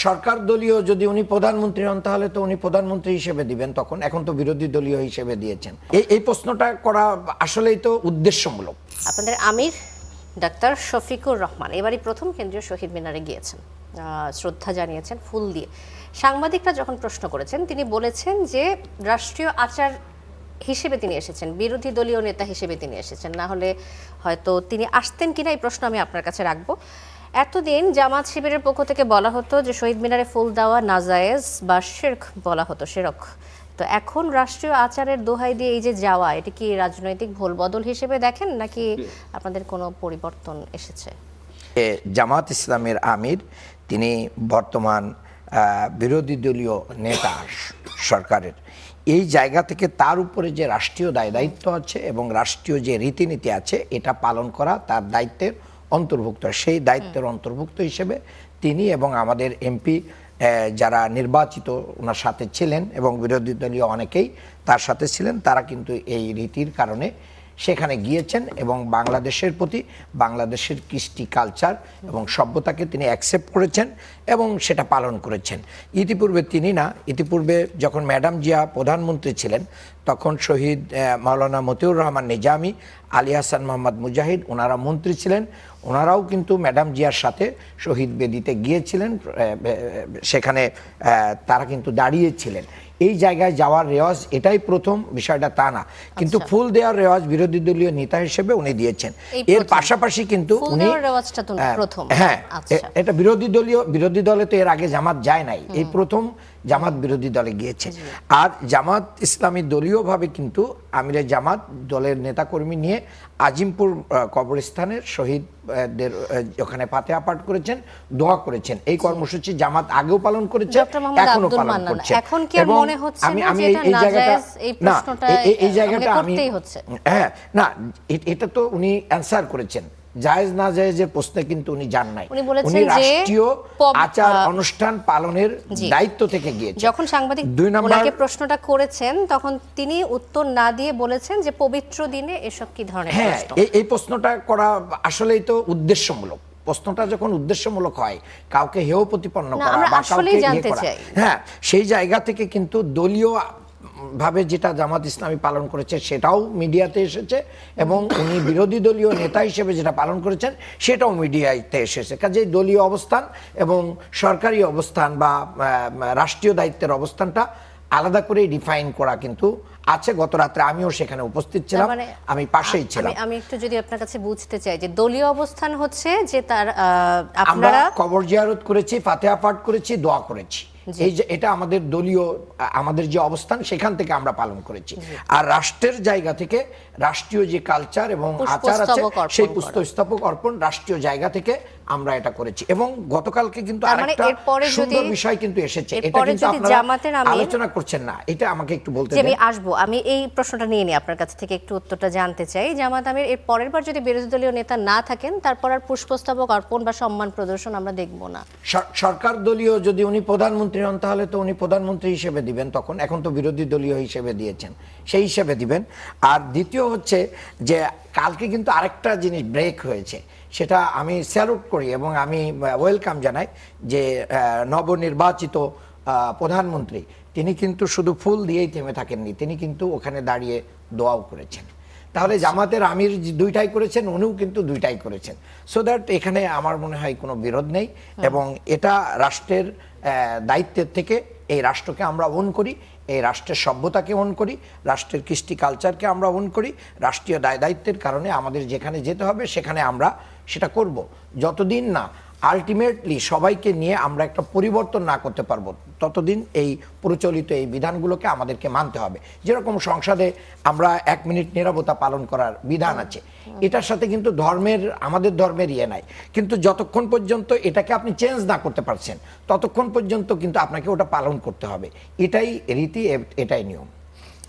সরকার দলীয় যদি উনি প্রধানমন্ত্রী হন তাহলে তো উনি প্রধানমন্ত্রী হিসেবে দিবেন, তখন এখন তো বিরোধী দলীয় হিসেবে দিয়েছেন। এই প্রশ্নটা করা আসলেই তো উদ্দেশ্যমূলক। আপনাদের আমির ডাক্তার শফিকুর রহমান এবারই প্রথম কেন্দ্রীয় শহীদ মিনারে গিয়েছেন, শ্রদ্ধা জানিয়েছেন ফুল দিয়ে। সাংবাদিকরা যখন প্রশ্ন করেছেন তিনি বলেছেন যে রাষ্ট্রীয় আচার হিসেবে তিনি এসেছেন, বিরোধী দলীয় নেতা হিসেবে তিনি এসেছেন, না হলে হয়তো তিনি আসতেন কিনা এই প্রশ্ন আমি আপনার কাছে রাখবো। এতদিন জামাত শিবিরের পক্ষ থেকে বলা হতো যে শহীদ মিনারে ফুল দেওয়া নাজায়েজ বা শিরক বলা হতো, শিরক। তো এখন রাষ্ট্রীয় আচারের দোহাই দিয়ে এই যে যাওয়া, এটা কি রাজনৈতিক ভুল বদল হিসেবে দেখেন নাকি আপনাদের কোনো পরিবর্তন এসেছে? জামাত ইসলামের আমির তিনি বর্তমান বিরোধী দলীয় নেতা সরকারের, এই জায়গা থেকে তার উপরে যে রাষ্ট্রীয় দায়িত্ব আছে এবং রাষ্ট্রীয় যে রীতিনীতি আছে এটা পালন করা তার দায়িত্বের অন্তর্ভুক্ত। সেই দায়িত্বের অন্তর্ভুক্ত হিসেবে তিনি এবং আমাদের এমপি যারা নির্বাচিত ওনার সাথে ছিলেন এবং বিরোধী দলীয় অনেকেই তার সাথে ছিলেন, তারা কিন্তু এই রীতির কারণে সেখানে গিয়েছেন এবং বাংলাদেশের প্রতি বাংলাদেশের কৃষ্টি কালচার এবং সভ্যতাকে তিনি অ্যাকসেপ্ট করেছেন এবং সেটা পালন করেছেন। ইতিপূর্বে যখন ম্যাডাম জিয়া প্রধানমন্ত্রী ছিলেন তখন শহীদ মাওলানা মতিউর রহমান নিজামী, আলী হাসান মোহাম্মদ মুজাহিদ ওনারা মন্ত্রী ছিলেন, ওনারাও কিন্তু ম্যাডাম জিয়ার সাথে শহীদ বেদিতে গিয়েছিলেন, সেখানে তারা কিন্তু দাঁড়িয়েছিলেন। এই জায়গায় যাওয়ার রেওয়াজ এটাই প্রথম, বিষয়টা তা না, কিন্তু ফুল দেওয়ার রেওয়াজ বিরোধী দলীয় নেতা হিসেবে উনি দিয়েছেন। এর পাশাপাশি কিন্তু উনি এটা বিরোধী দলে তো এর আগে জামাত যায় নাই, এই প্রথম জামাত বিরোধী দলে গিয়েছে। আর জামাত ইসলামী দলীয়ভাবে কিন্তু আমিরে জামাত দলের নেতাকর্মী নিয়ে আজিমপুর কবরস্থানের শহীদদের ওখানে ফাতিহা পাঠ করেছেন, দোয়া করেছেন। এই কর্মসূচি জামাত আগেও পালন করেছে, এখনো পালন করছে। এবং আমি এই জায়গাটা আমি না, এটা তো উনি অ্যানসার করেছেন। জায়েজ না জায়েজের প্রশ্নে কিন্তু উনি যান নাই, উনি রাষ্ট্রীয় আচার অনুষ্ঠান পালনের দায়িত্ব থেকে গিয়েছেন। যখন সাংবাদিক ওনাকে প্রশ্নটা করেছেন তখন তিনি উত্তর না দিয়ে বলেছেন যে পবিত্র দিনে এসব কি ধরনের প্রশ্ন। এই প্রশ্নটা করা আসলেই তো উদ্দেশ্যমূলক। প্রশ্নটা যখন উদ্দেশ্যমূলক হয়, কাউকে হেয় প্রতিপন্ন করা বা কাউকে ইয়ে করা, সেই জায়গা থেকে কিন্তু দলীয় ভাবে যেটা জামাত ইসলামী পালন করেছে সেটাও মিডিয়াতে এসেছে এবং উনি বিরোধী দলীয় নেতা হিসেবে যেটা পালন করেছেন সেটাও মিডিয়াতে এসেছে। কাজেই দলীয় অবস্থান এবং সরকারি অবস্থান বা রাষ্ট্রীয় দায়িত্বের অবস্থানটা আলাদা করে ডিফাইন করা কিন্তু আছে। গত রাত্রে আমিও সেখানে উপস্থিত ছিলাম, আমি পাশেই ছিলাম। আমি একটু যদি আপনার কাছে বুঝতে চাই যে দলীয় অবস্থান হচ্ছে যে তার আমরা কবর জিয়ারত করেছি, ফাতিহা পাঠ করেছি, দোয়া করেছি, এটা আমাদের দলীয় আমাদের যে অবস্থান সেখান থেকে আমরা পালন করেছি। আর রাষ্ট্রের জায়গা থেকে রাষ্ট্রীয় যে কালচার এবং আচার আছে সেই পুষ্পস্তবক অর্পণ রাষ্ট্রীয় জায়গা থেকে আমরা এটা করেছি। এবং গতকালকে কিন্তু আরেকটা সুন্দর বিষয় কিন্তু এসেছে, এটা কিন্তু আপনারা আলোচনা করছেন না, এটা আমাকে একটু বলতে দিন। আমি আসবো, আমি এই প্রশ্নটা নিয়ে নিই আপনার কাছ থেকে একটু উত্তরটা জানতে চাই। জামাত আমির এর পরের বার যদি বিরোধী দলীয় নেতা না থাকেন তারপর আর পুষ্পস্তবক অর্পণ বা সম্মান প্রদর্শন আমরা দেখব না। সরকার দলীয় যদি উনি প্রধানমন্ত্রী হন তাহলে তো উনি প্রধানমন্ত্রী হিসেবে দিবেন, তখন এখন তো বিরোধী দলীয় হিসেবে দিয়েছেন, সেই হিসেবে দিবেন। আর দ্বিতীয় হচ্ছে যে কালকে কিন্তু আরেকটা জিনিস ব্রেক হয়েছে, সেটা আমি স্যালুট করি এবং আমি ওয়েলকাম জানাই যে নবনির্বাচিত প্রধানমন্ত্রী তিনি কিন্তু শুধু ফুল দিয়েই থেমে থাকেননি, তিনি কিন্তু ওখানে দাঁড়িয়ে দোয়াও করেছেন। তাহলে জামাতের আমির দুইটাই করেছেন, উনিও কিন্তু দুইটাই করেছেন। সো দ্যাট এখানে আমার মনে হয় কোনো বিরোধ নেই এবং এটা রাষ্ট্রের দায়িত্বের থেকে এই রাষ্ট্রকে আমরা ওন করি, এই রাষ্ট্রের সভ্যতাকে ওন করি, রাষ্ট্রের কৃষ্টি কালচারকে আমরা ওন করি। রাষ্ট্রীয় দায়িত্বের কারণে আমাদের যেখানে যেতে হবে সেখানে আমরা সেটা করব। যতদিন না আলটিমেটলি সবাইকে নিয়ে আমরা একটা পরিবর্তন না করতে পারবো ততদিন এই প্রচলিত এই বিধানগুলোকে আমাদেরকে মানতে হবে। যেরকম সংসদে আমরা 1 মিনিট নীরবতা পালন করার বিধান আছে, এটার সাথে কিন্তু আমাদের ধর্মের ইয়ে নাই, কিন্তু যতক্ষণ পর্যন্ত এটাকে আপনি চেঞ্জ না করতে পারছেন ততক্ষণ পর্যন্ত কিন্তু আপনাকে ওটা পালন করতে হবে। এটাই রীতি, এটাই নিয়ম।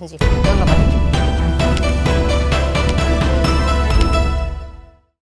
জি, ধন্যবাদ।